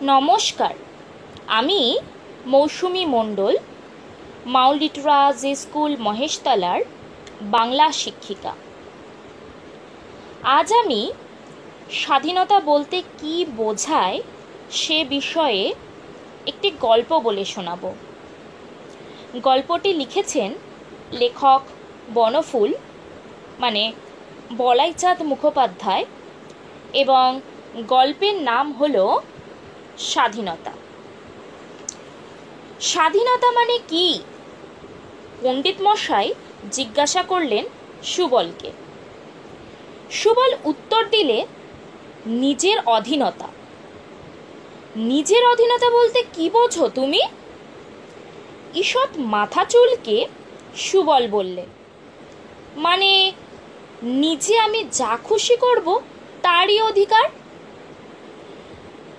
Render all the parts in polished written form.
নমস্কার, আমি মৌসুমী মণ্ডল, Mount লিটরাজ school মহেশতলার Bangla শিক্ষিকা। আজ আমি স্বাধীনতা বলতে কী বোঝায় সে বিষয়ে একটি গল্প বলে শোনাব। গল্পটি লিখেছেন লেখক বনফুল মানে বলাইচাঁদ মুখোপাধ্যায় এবং গল্পের নাম হলো স্বাধীনতা। স্বাধীনতা মানে কি? পণ্ডিত মশাই জিজ্ঞাসা করলেন সুবলকে। সুবল উত্তর দিলে, নিজের অধীনতা। নিজের অধীনতা বলতে কি বোঝো তুমি? ঈষৎ মাথা চুলকে সুবল বললে, মানে নিজে আমি যা খুশি করব তারই অধিকার।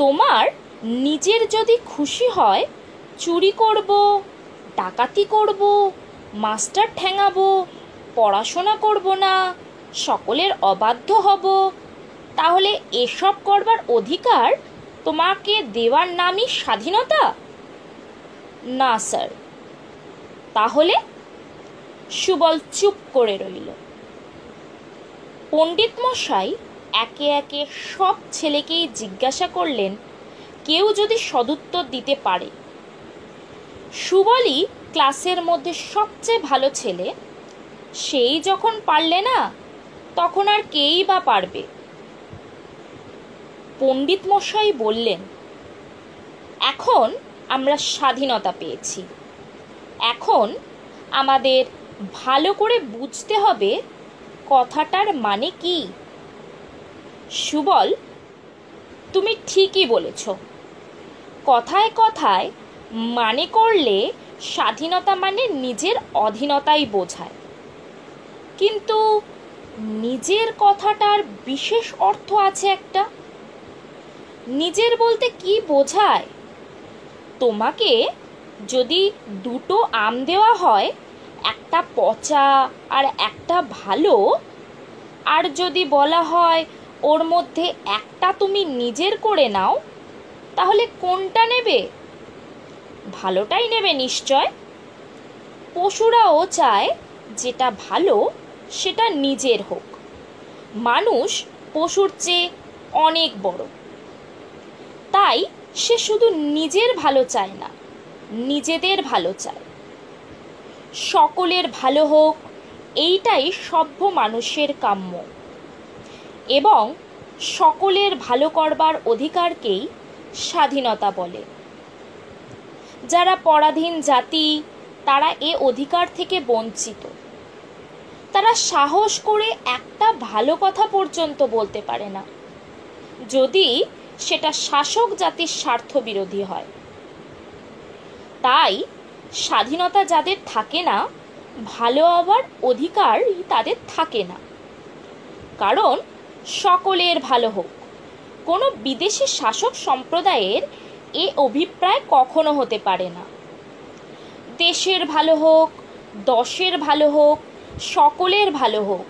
তোমার নিজের যদি খুশি হয় চুরি করব, ডাকাতি করব, মাস্টার ঠ্যাঙাবো, পড়াশোনা করব না, সকলের অবাধ্য হব, তাহলে এসব করবার অধিকার তোমাকে দেওয়ার নামই স্বাধীনতা? না স্যার। তাহলে? সুবল চুপ করে রইল। পণ্ডিত মশাই একে একে সব ছেলেকেই জিজ্ঞাসা করলেন কেউ যদি সদুত্তর দিতে পারে। সুবলই ক্লাসের মধ্যে সবচেয়ে ভালো ছেলে, সেই যখন পারলে না তখন আর কেই বা পারবে? পণ্ডিত মশাই বললেন, এখন আমরা স্বাধীনতা পেয়েছি, এখন আমাদের ভালো করে বুঝতে হবে কথাটার মানে কি। সুবল, তুমি ঠিকই বলেছ। কথায় কথায় মানে করলে স্বাধীনতা মানে নিজের অধীনতাই বোঝায়, কিন্তু নিজের কথাটার বিশেষ অর্থ আছে একটা। নিজের বলতে কি বোঝায়? তোমাকে যদি দুটো আম দেওয়া হয়, একটা পচা আর একটা ভালো, আর যদি বলা হয় ওর মধ্যে একটা তুমি নিজের করে নাও, তাহলে কোনটা নেবে? ভালোটাই নেবে নিশ্চয়। পশুরাও চায় যেটা ভালো সেটা নিজের হোক। মানুষ পশুর চেয়ে অনেক বড়, তাই সে শুধু নিজের ভালো চায় না, নিজেদের ভালো চায়। সকলের ভালো হোক, এইটাই সভ্য মানুষের কাম্য, এবং সকলের ভালো করবার অধিকারকেই স্বাধীনতা বলে। যারা পরাধীন জাতি তারা এ অধিকার থেকে বঞ্চিত। তারা সাহস করে একটা ভালো কথা পর্যন্ত বলতে পারে না, যদি সেটা শাসক জাতির স্বার্থ বিরোধী হয়। তাই স্বাধীনতা যাদের থাকে না, ভালো হবার অধিকার তাদের থাকে না। কারণ সকলের ভালো হোক, কোনো বিদেশি শাসক সম্প্রদায়ের এ অভিপ্রায় কখনো হতে পারে না। দেশের ভালো হোক, দশের ভালো হোক, সকলের ভালো হোক,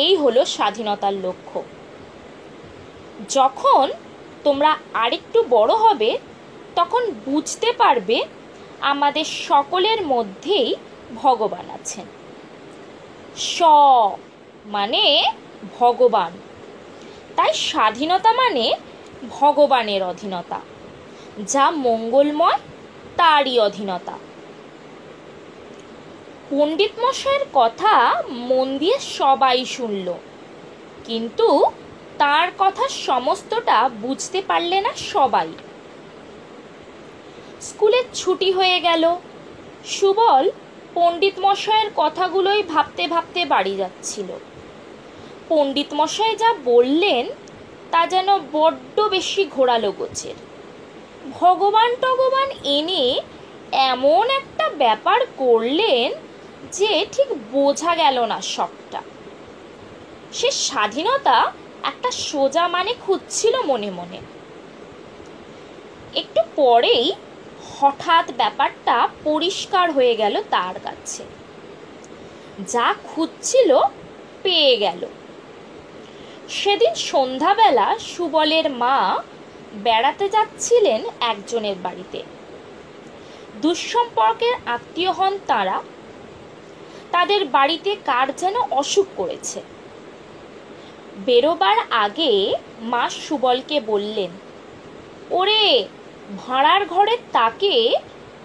এই হলো স্বাধীনতার লক্ষ্য। যখন তোমরা আরেকটু বড় হবে তখন বুঝতে পারবে আমাদের সকলের মধ্যেই ভগবান আছেন। স মানে ভগবান। তাই স্বাধীনতা মানে ভগবানের অধীনতা, যা মঙ্গলময় তারই অধীনতা। পণ্ডিত মশাইয়ের কথা মন দিয়ে সবাই শুনল, কিন্তু তার কথা সমস্তটা বুঝতে পারলে না সবাই। স্কুলের ছুটি হয়ে গেল। সুবল পণ্ডিত মশাইয়ের কথাগুলোই ভাবতে ভাবতে বাড়ি যাচ্ছিল। পণ্ডিত মশাই যা বললেন তা যেন বড্ড বেশি ঘোরালো গোছের। ভগবান টগবান এনে এমন একটা ব্যাপার করলেন যে ঠিক বোঝা গেল না সবটা। সে স্বাধীনতা একটা সোজা মানে খুঁজছিল মনে মনে। একটু পরেই হঠাৎ ব্যাপারটা পরিষ্কার হয়ে গেল তার কাছে। যা খুঁজছিল পেয়ে গেল। সেদিন সন্ধ্যাবেলা সুবলের মা বেড়াতে যাচ্ছিলেন একজনের বাড়িতে। দুঃসম্পর্কের আত্মীয় হন তারা। তাদের বাড়িতে কার যেন অসুখ করেছে। বেরোবার আগে মা সুবলকে বললেন, ওরে, ভাঁড়ার ঘরের তাকে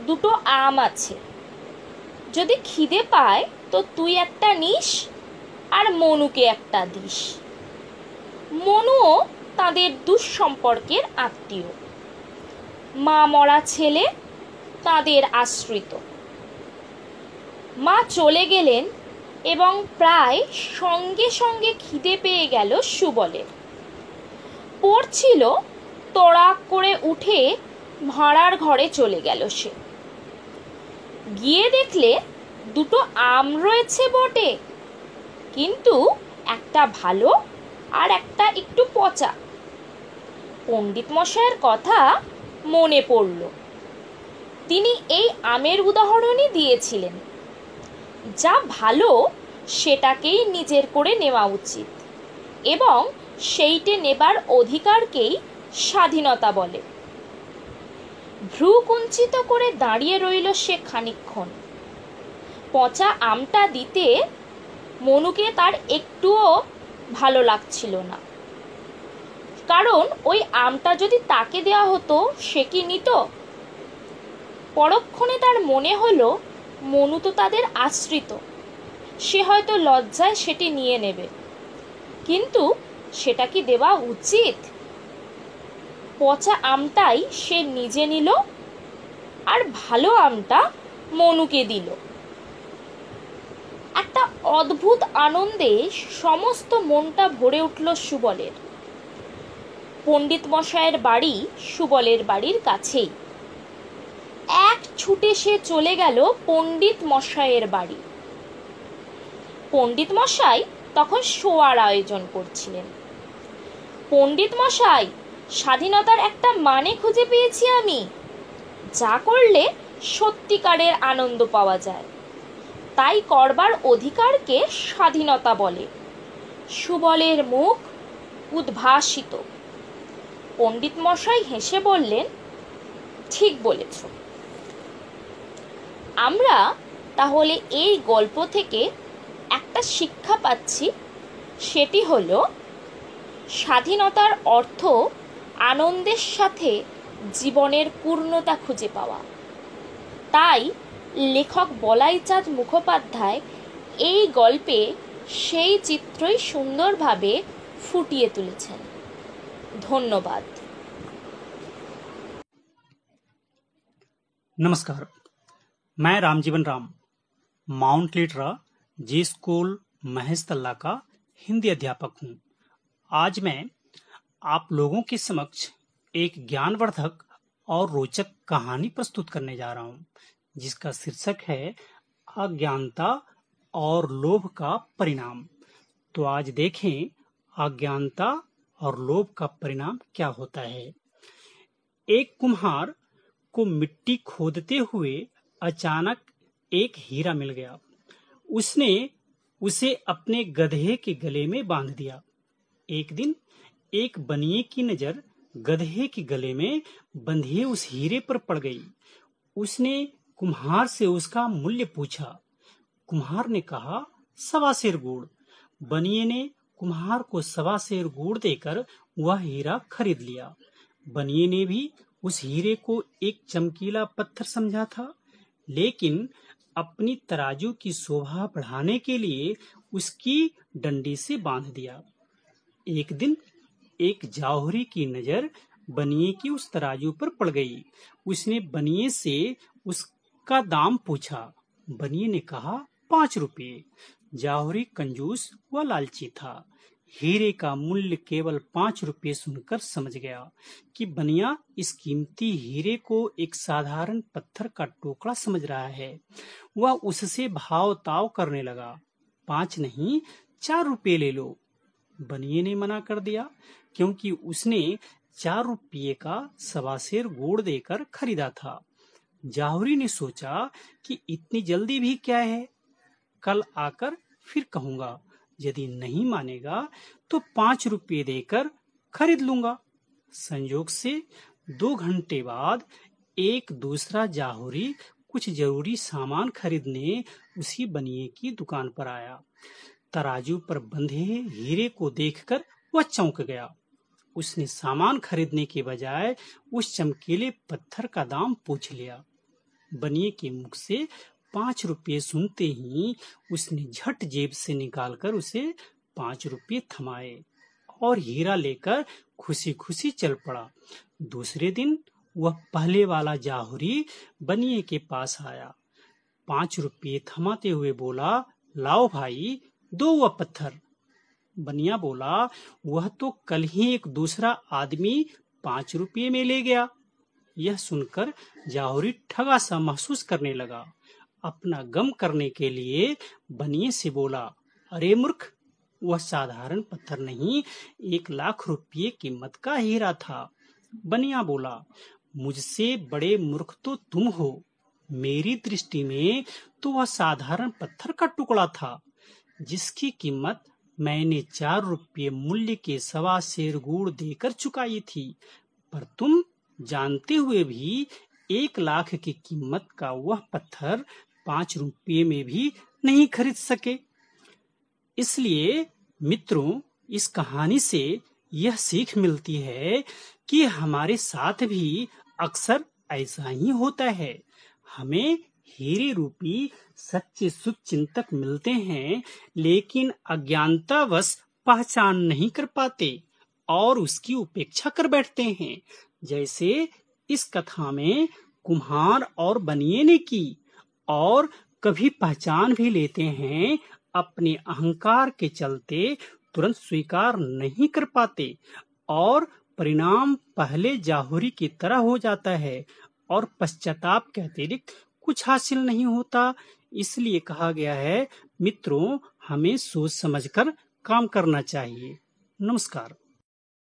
দুটো আম আছে, যদি খিদে পায় তো তুই একটা নিস আর মনুকে একটা দিস। মনুও তাদের দুঃসম্পর্কের আত্মীয়, মা মরা ছেলে, তাদের আশ্রিত। মা চলে গেলেন এবং প্রায় সঙ্গে সঙ্গে খিদে পেয়ে গেল সুবলের। পড়ছিল, তড়াক করে উঠে ভাঁড়ার ঘরে চলে গেল সে। গিয়ে দেখলে দুটো আম রয়েছে বটে, কিন্তু একটা ভালো আর একটা একটু পচা। পণ্ডিত মশাইয়ের কথা মনে পড়ল। তিনি এই আমের উদাহরণই দিয়েছিলেন, যা ভালো সেটাকেই নিজের করে নেওয়া উচিত এবং সেইটে নেবার অধিকারকেই স্বাধীনতা বলে। ভ্রু কুঞ্চিত করে দাঁড়িয়ে রইল সে খানিকক্ষণ। পচা আমটা দিতে মনুকে তার একটুও ভালো লাগছিল না, কারণ ওই আমটা যদি তাকে দেওয়া হতো সে কি নিত? পরক্ষণে তার মনে হলো মনু তো তাদের আশ্রিত, সে হয়তো লজ্জায় সেটি নিয়ে নেবে, কিন্তু সেটা কি দেওয়া উচিত? পচা আমটাই সে নিজে নিল আর ভালো আমটা মনুকে দিল। একটা অদ্ভুত আনন্দে সমস্ত মনটা ভরে উঠল সুবলের। পণ্ডিত মশাইয়ের বাড়ি সুবলের বাড়ির কাছেই। এক ছুটে সে চলে গেল পণ্ডিত মশাইয়ের বাড়ি। পণ্ডিত মশাই তখন শোয়ার আয়োজন করছিলেন। পণ্ডিত মশাই, স্বাধীনতার একটা মানে খুঁজে পেয়েছি আমি, যা করলে সত্যিকারের আনন্দ পাওয়া যায়, তাই করবার অধিকারকে স্বাধীনতা বলে। সুবলের মুখ উদ্ভাসিত। পণ্ডিত মশাই হেসে বললেন, ঠিক বলেছ। আমরা তাহলে এই গল্প থেকে একটা শিক্ষা পাচ্ছি, সেটি হলো স্বাধীনতার অর্থ আনন্দের সাথে জীবনের পূর্ণতা খুঁজে পাওয়া। তাই লেখক বলাইচাঁদ মুখোপাধ্যায় এই গল্পে সেই চিত্রই সুন্দরভাবে ফুটিয়ে তুলেছেন। ধন্যবাদ। नमस्कार, मैं रामजीवन राम, माउंट लीटरा जी स्कूल महेश तल्ला का हिंदी अध्यापक हूँ। आज मैं आप लोगों के समक्ष एक ज्ञानवर्धक और रोचक कहानी प्रस्तुत करने जा रहा हूँ, जिसका शीर्षक है अज्ञानता और लोभ का परिणाम। तो आज देखें अज्ञानता और लोभ का परिणाम क्या होता है। एक कुम्हार को मिट्टी खोदते हुए अचानक एक हीरा मिल गया। उसने उसे अपने गधे के गले में बांध दिया। एक दिन एक बनिए की नजर गधे के गले में बंधे उस हीरे पर पड़ गई। उसने कुम्हार से उसका मूल्य पूछा। कुम्हार ने कहा, 1.25 सेर गुड़। बनिए ने कुम्हार को 1.25 सेर गुड़ देकर वह हीरा खरीद लिया। बनिए ने भी उस हीरे को एक चमकीला पत्थर समझा था, लेकिन अपनी तराजू की शोभा बढ़ाने के लिए उसकी डंडी से बांध दिया। एक दिन एक जौहरी की नजर बनिए की उस तराजू पर पड़ गई। उसने बनिए से उसका दाम पूछा। बनिए ने कहा, 5 रुपये। जौहरी कंजूस व लालची था। हीरे का मूल्य केवल 5 रुपये सुनकर समझ गया कि बनिया इस कीमती हीरे को एक साधारण पत्थर का टुकड़ा समझ रहा है। वह उससे भाव ताव करने लगा। 5 नहीं, 4 रुपये ले लो। बनिए ने मना कर दिया, क्योंकि उसने 4 रुपये का 1.25 सेर गुड़ देकर खरीदा था। जौहरी ने सोचा कि इतनी जल्दी भी क्या है, कल आकर फिर कहूंगा। यदि नहीं मानेगा तो 5 रुपये देकर खरीद लूंगा। संयोग से 2 घंटे बाद एक दूसरा जाहुरी कुछ जरूरी सामान खरीदने उसी बनिए की दुकान पर आया। तराजू पर बंधे हीरे को देखकर वह चौंक गया। उसने सामान खरीदने के बजाय उस चमकीले पत्थर का दाम पूछ लिया। बनिए के मुख से 5 रुपये सुनते ही उसने झट जेब से निकालकर उसे 5 रुपये थमाए और हीरा लेकर खुशी खुशी चल पड़ा। दूसरे दिन वह पहले वाला जाहुरी बनिए के पास आया। 5 रुपये थमाते हुए बोला, लाओ भाई, दो वह पत्थर। बनिया बोला, वह तो कल ही एक दूसरा आदमी 5 रुपये में ले गया। यह सुनकर जाहुरी ठगा सा महसूस करने लगा। अपना गम करने के लिए बनिए से बोला, अरे मूर्ख, वह साधारण पत्थर नहीं, 1 लाख रुपये कीमत का हीरा था। बनिया बोला, मुझसे बड़े मूर्ख तो तुम हो। मेरी दृष्टि में तो वह साधारण पत्थर का टुकड़ा था, जिसकी कीमत मैंने 4 रुपये मूल्य के 1.25 सेर गुड़ देकर चुकाई थी। पर तुम जानते हुए भी 1 लाख की कीमत का वह पत्थर 5 रुपये में भी नहीं खरीद सके। इसलिए मित्रों, इस कहानी से यह सीख मिलती है कि हमारे साथ भी अक्सर ऐसा ही होता है। हमें हीरे रूपी सच्चे शुभ चिंतक मिलते हैं, लेकिन अज्ञानतावश पहचान नहीं कर पाते और उसकी उपेक्षा कर बैठते हैं, जैसे इस कथा में कुम्हार और बनिए ने की। और कभी पहचान भी लेते हैं, अपने अहंकार के चलते तुरंत स्वीकार नहीं कर पाते और परिणाम पहले जाहुरी की तरह हो जाता है और पश्चाताप के अतिरिक्त कुछ हासिल नहीं होता। इसलिए कहा गया है, मित्रों, हमें सोच समझकर काम करना चाहिए। नमस्कार।